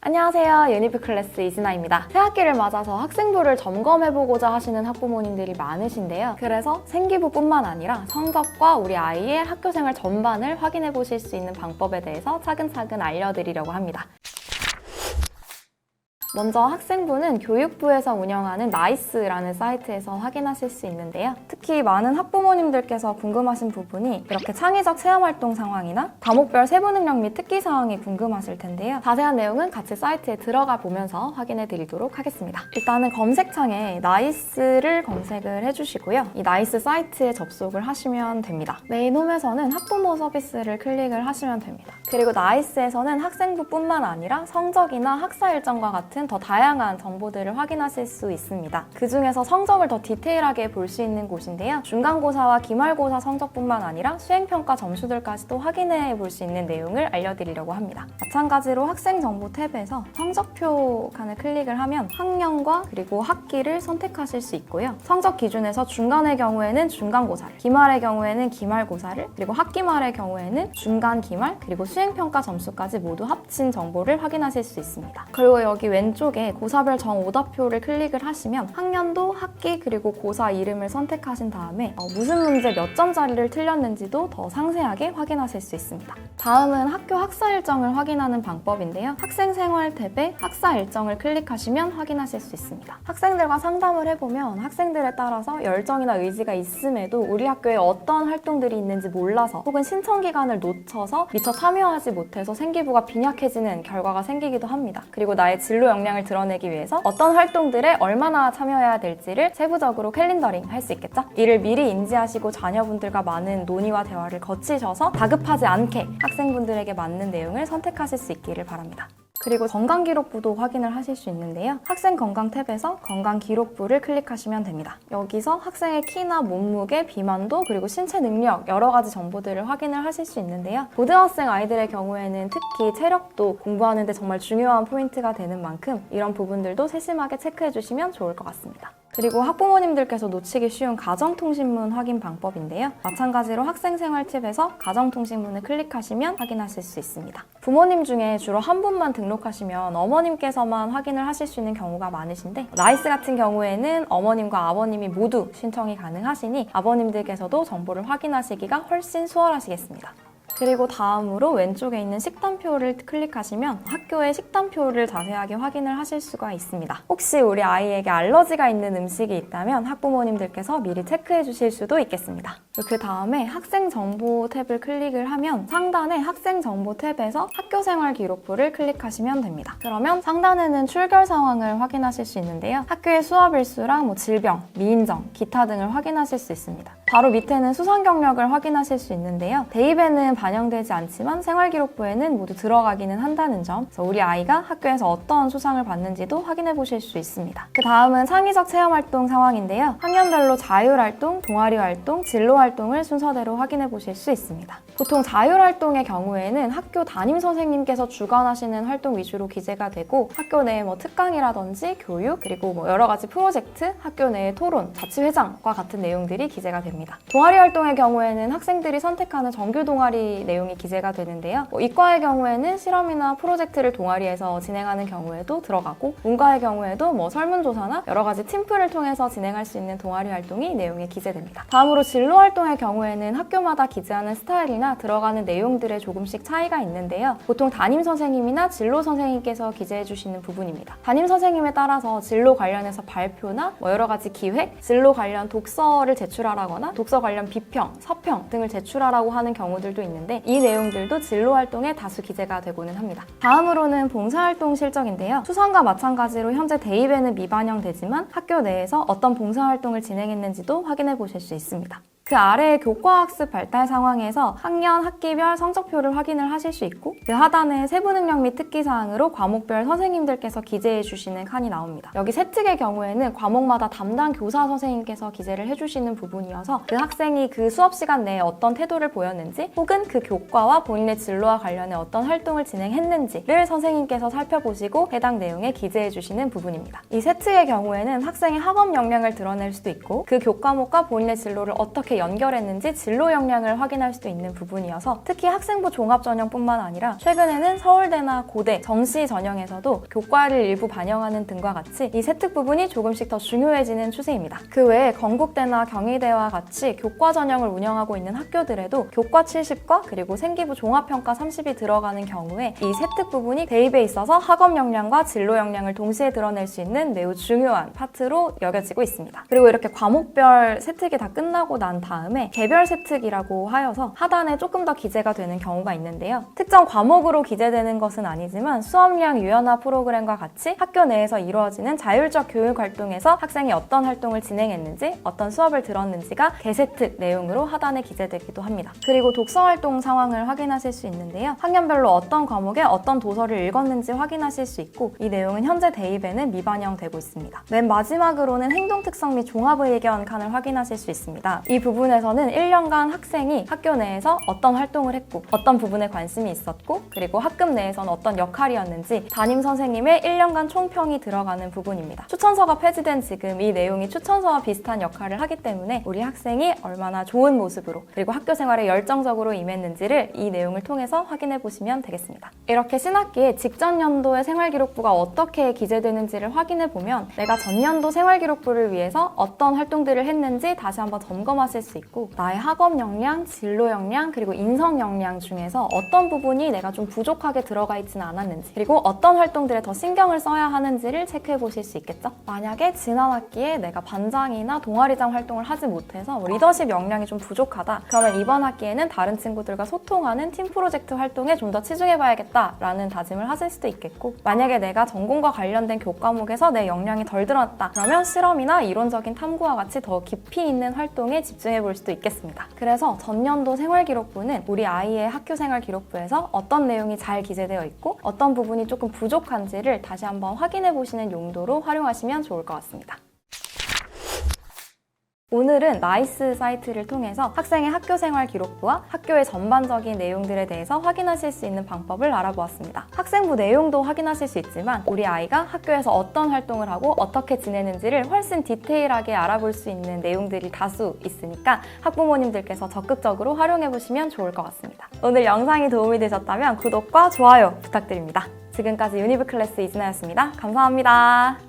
안녕하세요. 유니브 클래스 이진아입니다. 새학기를 맞아서 학생부를 점검해보고자 하시는 학부모님들이 많으신데요. 그래서 생기부뿐만 아니라 성적과 우리 아이의 학교생활 전반을 확인해보실 수 있는 방법에 대해서 차근차근 알려드리려고 합니다. 먼저 학생부는 교육부에서 운영하는 나이스라는 사이트에서 확인하실 수 있는데요. 특히 많은 학부모님들께서 궁금하신 부분이 이렇게 창의적 체험활동 상황이나 과목별 세부 능력 및 특기 사항이 궁금하실 텐데요. 자세한 내용은 같이 사이트에 들어가 보면서 확인해 드리도록 하겠습니다. 일단은 검색창에 나이스를 검색을 해주시고요. 이 나이스 사이트에 접속을 하시면 됩니다. 메인 홈에서는 학부모 서비스를 클릭을 하시면 됩니다. 그리고 나이스에서는 학생부뿐만 아니라 성적이나 학사 일정과 같은 더 다양한 정보들을 확인하실 수 있습니다. 그 중에서 성적을 더 디테일하게 볼 수 있는 곳인데요. 중간고사와 기말고사 성적뿐만 아니라 수행평가 점수들까지도 확인해 볼 수 있는 내용을 알려드리려고 합니다. 마찬가지로 학생정보 탭에서 성적표 칸을 클릭을 하면 학년과 그리고 학기를 선택하실 수 있고요. 성적 기준에서 중간의 경우에는 중간고사를, 기말의 경우에는 기말고사를, 그리고 학기말의 경우에는 중간 기말, 그리고 수행평가 점수까지 모두 합친 정보를 확인하실 수 있습니다. 그리고 여기 왼쪽에 고사별 정오답표를 클릭을 하시면 학년도, 학기, 그리고 고사 이름을 선택하신 다음에 무슨 문제 몇 점짜리를 틀렸는지도 더 상세하게 확인하실 수 있습니다. 다음은 학교 학사 일정을 확인하는 방법인데요. 학생생활 탭에 학사 일정을 클릭하시면 확인하실 수 있습니다. 학생들과 상담을 해보면 학생들에 따라서 열정이나 의지가 있음에도 우리 학교에 어떤 활동들이 있는지 몰라서 혹은 신청 기간을 놓쳐서 미처 참여하지 못해서 생기부가 빈약해지는 결과가 생기기도 합니다. 그리고 나의 진로 역량을 드러내기 위해서 어떤 활동들에 얼마나 참여해야 될지를 세부적으로 캘린더링 할 수 있겠죠? 이를 미리 인지하시고 자녀분들과 많은 논의와 대화를 거치셔서 다급하지 않게 학생분들에게 맞는 내용을 선택하실 수 있기를 바랍니다. 그리고 건강기록부도 확인을 하실 수 있는데요. 학생 건강 탭에서 건강기록부를 클릭하시면 됩니다. 여기서 학생의 키나 몸무게, 비만도, 그리고 신체 능력 여러 가지 정보들을 확인을 하실 수 있는데요. 고등학생 아이들의 경우에는 특히 체력도 공부하는 데 정말 중요한 포인트가 되는 만큼 이런 부분들도 세심하게 체크해 주시면 좋을 것 같습니다. 그리고 학부모님들께서 놓치기 쉬운 가정통신문 확인 방법인데요. 마찬가지로 학생생활 팁에서 가정통신문을 클릭하시면 확인하실 수 있습니다. 부모님 중에 주로 한 분만 등록하시면 어머님께서만 확인을 하실 수 있는 경우가 많으신데 나이스 같은 경우에는 어머님과 아버님이 모두 신청이 가능하시니 아버님들께서도 정보를 확인하시기가 훨씬 수월하시겠습니다. 그리고 다음으로 왼쪽에 있는 식단표를 클릭하시면 학교의 식단표를 자세하게 확인을 하실 수가 있습니다. 혹시 우리 아이에게 알러지가 있는 음식이 있다면 학부모님들께서 미리 체크해 주실 수도 있겠습니다. 그 다음에 학생정보 탭을 클릭을 하면 상단에 학생정보 탭에서 학교생활 기록부를 클릭하시면 됩니다. 그러면 상단에는 출결 상황을 확인하실 수 있는데요. 학교의 수업 일수랑 질병, 미인정, 기타 등을 확인하실 수 있습니다. 바로 밑에는 수상 경력을 확인하실 수 있는데요. 대입에는 반영되지 않지만 생활기록부에는 모두 들어가기는 한다는 점, 그래서 우리 아이가 학교에서 어떤 수상을 받는지도 확인해 보실 수 있습니다. 그 다음은 창의적 체험활동 상황인데요. 학년별로 자율활동, 동아리활동, 진로활동을 순서대로 확인해 보실 수 있습니다. 보통 자율활동의 경우에는 학교 담임 선생님께서 주관하시는 활동 위주로 기재가 되고 학교 내에 특강이라든지 교육, 그리고 여러 가지 프로젝트, 학교 내의 토론, 자치회장과 같은 내용들이 기재가 됩니다. 동아리 활동의 경우에는 학생들이 선택하는 정규 동아리 내용이 기재가 되는데요. 이과의 경우에는 실험이나 프로젝트를 동아리에서 진행하는 경우에도 들어가고 문과의 경우에도 설문조사나 여러 가지 팀플을 통해서 진행할 수 있는 동아리 활동이 내용에 기재됩니다. 다음으로 진로 활동의 경우에는 학교마다 기재하는 스타일이나 들어가는 내용들에 조금씩 차이가 있는데요. 보통 담임 선생님이나 진로 선생님께서 기재해 주시는 부분입니다. 담임 선생님에 따라서 진로 관련해서 발표나 여러 가지 기획, 진로 관련 독서를 제출하라거나 독서 관련 비평, 서평 등을 제출하라고 하는 경우들도 있는데 이 내용들도 진로 활동에 다수 기재가 되고는 합니다. 다음으로는 봉사활동 실적인데요. 수상과 마찬가지로 현재 대입에는 미반영되지만 학교 내에서 어떤 봉사활동을 진행했는지도 확인해 보실 수 있습니다. 그 아래의 교과학습 발달 상황에서 학년, 학기별 성적표를 확인을 하실 수 있고 그 하단에 세부 능력 및 특기 사항으로 과목별 선생님들께서 기재해 주시는 칸이 나옵니다. 여기 세특의 경우에는 과목마다 담당 교사 선생님께서 기재를 해주시는 부분이어서 그 학생이 그 수업 시간 내에 어떤 태도를 보였는지 혹은 그 교과와 본인의 진로와 관련해 어떤 활동을 진행했는지를 선생님께서 살펴보시고 해당 내용에 기재해 주시는 부분입니다. 이 세특의 경우에는 학생의 학업 역량을 드러낼 수도 있고 그 교과목과 본인의 진로를 어떻게 연결했는지 진로 역량을 확인할 수도 있는 부분이어서 특히 학생부 종합전형뿐만 아니라 최근에는 서울대나 고대, 정시 전형에서도 교과를 일부 반영하는 등과 같이 이 세특 부분이 조금씩 더 중요해지는 추세입니다. 그 외에 건국대나 경희대와 같이 교과 전형을 운영하고 있는 학교들에도 교과 70과 그리고 생기부 종합평가 30이 들어가는 경우에 이 세특 부분이 대입에 있어서 학업 역량과 진로 역량을 동시에 드러낼 수 있는 매우 중요한 파트로 여겨지고 있습니다. 그리고 이렇게 과목별 세특이 다 끝나고 난 다음에 개별 세특이라고 하여서 하단에 조금 더 기재가 되는 경우가 있는데요. 특정 과목으로 기재되는 것은 아니지만 수업량 유연화 프로그램과 같이 학교 내에서 이루어지는 자율적 교육 활동에서 학생이 어떤 활동을 진행했는지, 어떤 수업을 들었는지가 개세특 내용으로 하단에 기재되기도 합니다. 그리고 독서 활동 상황을 확인하실 수 있는데요. 학년별로 어떤 과목에 어떤 도서를 읽었는지 확인하실 수 있고 이 내용은 현재 대입에는 미반영되고 있습니다. 맨 마지막으로는 행동 특성 및 종합의견 칸을 확인하실 수 있습니다. 이 부분에서는 1년간 학생이 학교 내에서 어떤 활동을 했고 어떤 부분에 관심이 있었고 그리고 학급 내에서는 어떤 역할이었는지 담임 선생님의 1년간 총평이 들어가는 부분입니다. 추천서가 폐지된 지금 이 내용이 추천서와 비슷한 역할을 하기 때문에 우리 학생이 얼마나 좋은 모습으로 그리고 학교 생활에 열정적으로 임했는지를 이 내용을 통해서 확인해 보시면 되겠습니다. 이렇게 신학기에 직전 연도의 생활기록부가 어떻게 기재되는지를 확인해 보면 내가 전년도 생활기록부를 위해서 어떤 활동들을 했는지 다시 한번 점검하실 수 있고 나의 학업 역량, 진로 역량, 그리고 인성 역량 중에서 어떤 부분이 내가 좀 부족하게 들어가 있지는 않았는지 그리고 어떤 활동들에 더 신경을 써야 하는지를 체크해 보실 수 있겠죠? 만약에 지난 학기에 내가 반장이나 동아리장 활동을 하지 못해서 리더십 역량이 좀 부족하다 그러면 이번 학기에는 다른 친구들과 소통하는 팀 프로젝트 활동에 좀 더 치중해봐야겠다라는 다짐을 하실 수도 있겠고 만약에 내가 전공과 관련된 교과목에서 내 역량이 덜 드러났다 그러면 실험이나 이론적인 탐구와 같이 더 깊이 있는 활동에 집중해 볼 수도 있겠습니다. 그래서 전년도 생활기록부는 우리 아이의 학교 생활기록부에서 어떤 내용이 잘 기재되어 있고 어떤 부분이 조금 부족한지를 다시 한번 확인해 보시는 용도로 활용하시면 좋을 것 같습니다. 오늘은 나이스 사이트를 통해서 학생의 학교 생활 기록부와 학교의 전반적인 내용들에 대해서 확인하실 수 있는 방법을 알아보았습니다. 학생부 내용도 확인하실 수 있지만 우리 아이가 학교에서 어떤 활동을 하고 어떻게 지내는지를 훨씬 디테일하게 알아볼 수 있는 내용들이 다수 있으니까 학부모님들께서 적극적으로 활용해 보시면 좋을 것 같습니다. 오늘 영상이 도움이 되셨다면 구독과 좋아요 부탁드립니다. 지금까지 유니브 클래스 이진아였습니다. 감사합니다.